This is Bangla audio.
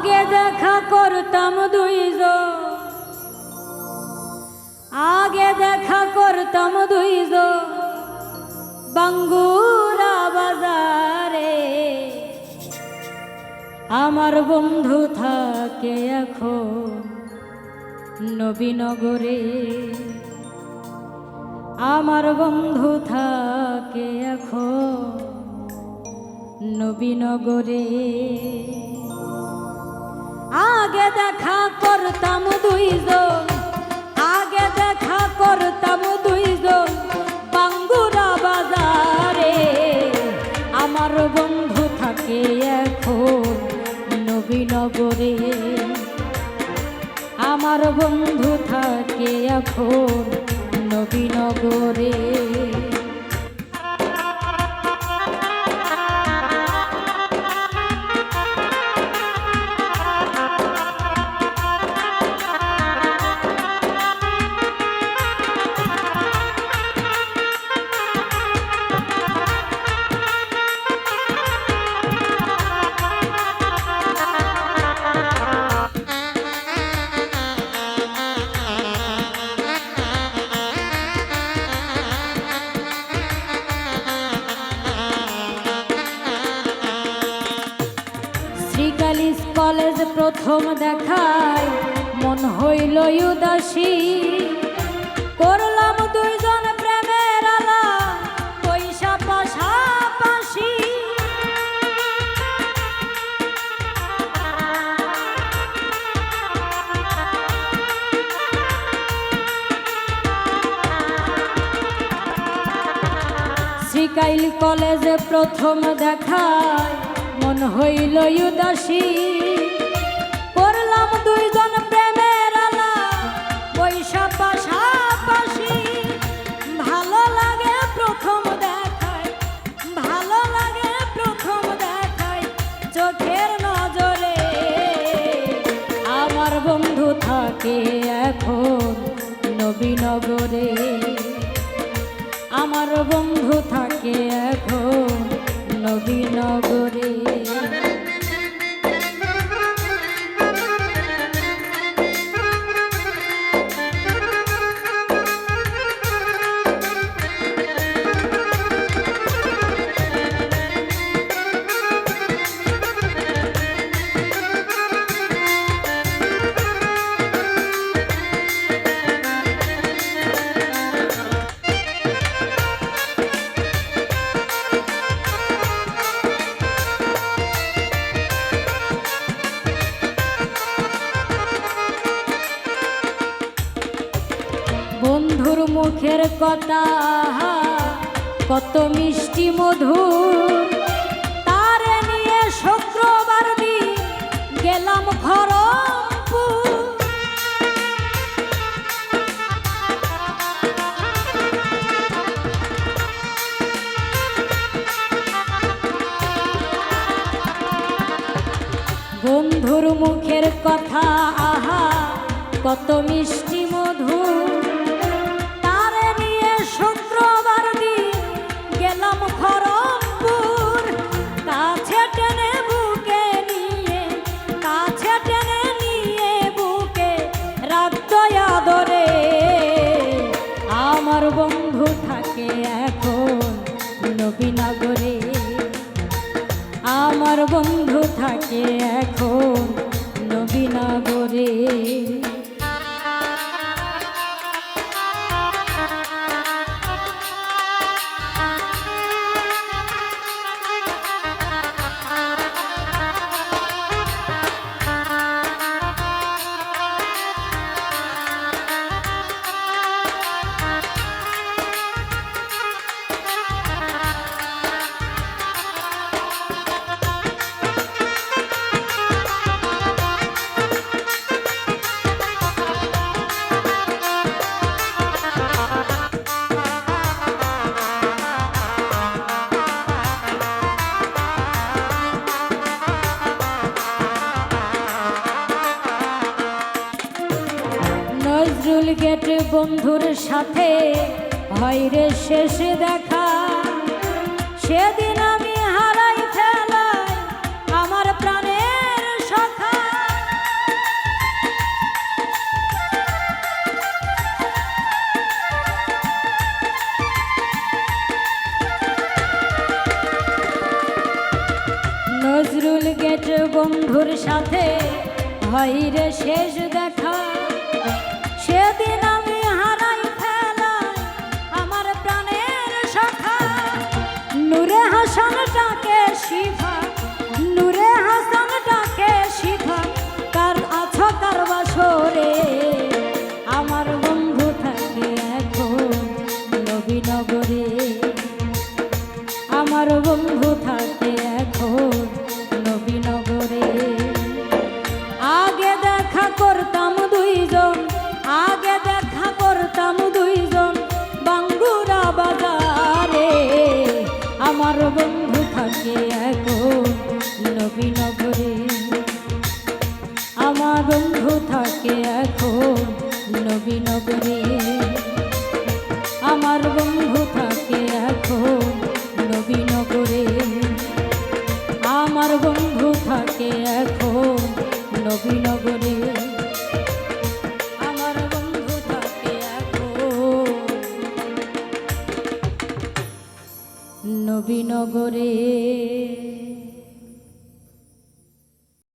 আগে দেখা করতাম দুইজন, আগে দেখা করতাম দুইজন বাঙ্গুরা বাজারে। আমার বন্ধু থাকে এখন নবীনগরে, আমার বন্ধু থাকে এখন নবীনগরে। আগে দেখা করতাম দুইজন, আগে দেখা করতাম দুইজন বাঙ্গুরা বাজারে। আমার বন্ধু থাকে এখন নবীনগরে, আমার বন্ধু থাকে এখন নবীনগরে। কলেজ প্রথম দেখায় মন হইল উদাসী, করলাম দুইজন প্রেমের আলা পয়সা পাশাপাশি। শ্রীকাইল কলেজে প্রথম দেখায় মন হইল উদাসী, করলাম দুইজন প্রেমের আলা পয়সা পাশাপাশি। ভালো লাগে প্রথম দেখায়, ভালো লাগে প্রথম দেখায় চোখের নজরে। আমার বন্ধু থাকে এখন নবীনগরে, আমার বন্ধু থাকে এখন নবীনগরে। বন্ধুর মুখের কথা কত মিষ্টি মধুর, তারে নিয়ে শুক্রবার দিন গেলাম খড়মপুর। বন্ধুর মুখের কথা আহা কত মিষ্টি মধুর, তারে নিয়ে শুক্রবার দিন গেলাম খড়মপুর। কাছে টেনে বুকে নিয়ে, কাছে টেনে নিয়ে বুকে রাখত আদরে। আমার বন্ধু থাকে এখন নবীনগরে, আমার বন্ধু থাকে এখন নবীনগরে। নজরুল গেট বন্ধুর সাথে হয় রে শেষ দেখা, সেদিন আমি হারাই ফেলাই আমার প্রাণের সখা। নজরুল গেট বন্ধুর সাথে হয় রে শেষ দেখা। সেদিন আমি হারাই ফেলাই আমার প্রাণের সখা। নূরে হাসান ডাকে শিফা, নূরে হাসান ডাকে শিফা, কার আছো কার বাসরে। আমার বন্ধু থাকে এখন নবীনগরে, আমার বন্ধু থাকে এখন নবীনগরে। আগে দেখা করতাম দুইজন, আগে দেখা করতাম দুইজন বাঙ্গুরা বাজারে। আমার বন্ধু থাকে এখন নবীনগরে, আমার বন্ধু থাকে এখন নবীনগরে, আমার বন্ধু থাকে এখন নবীনগরে, আমার বন্ধু থাকে এখন নবীনগরে, আমার বন্ধু থাকে এখন নবীনগরে।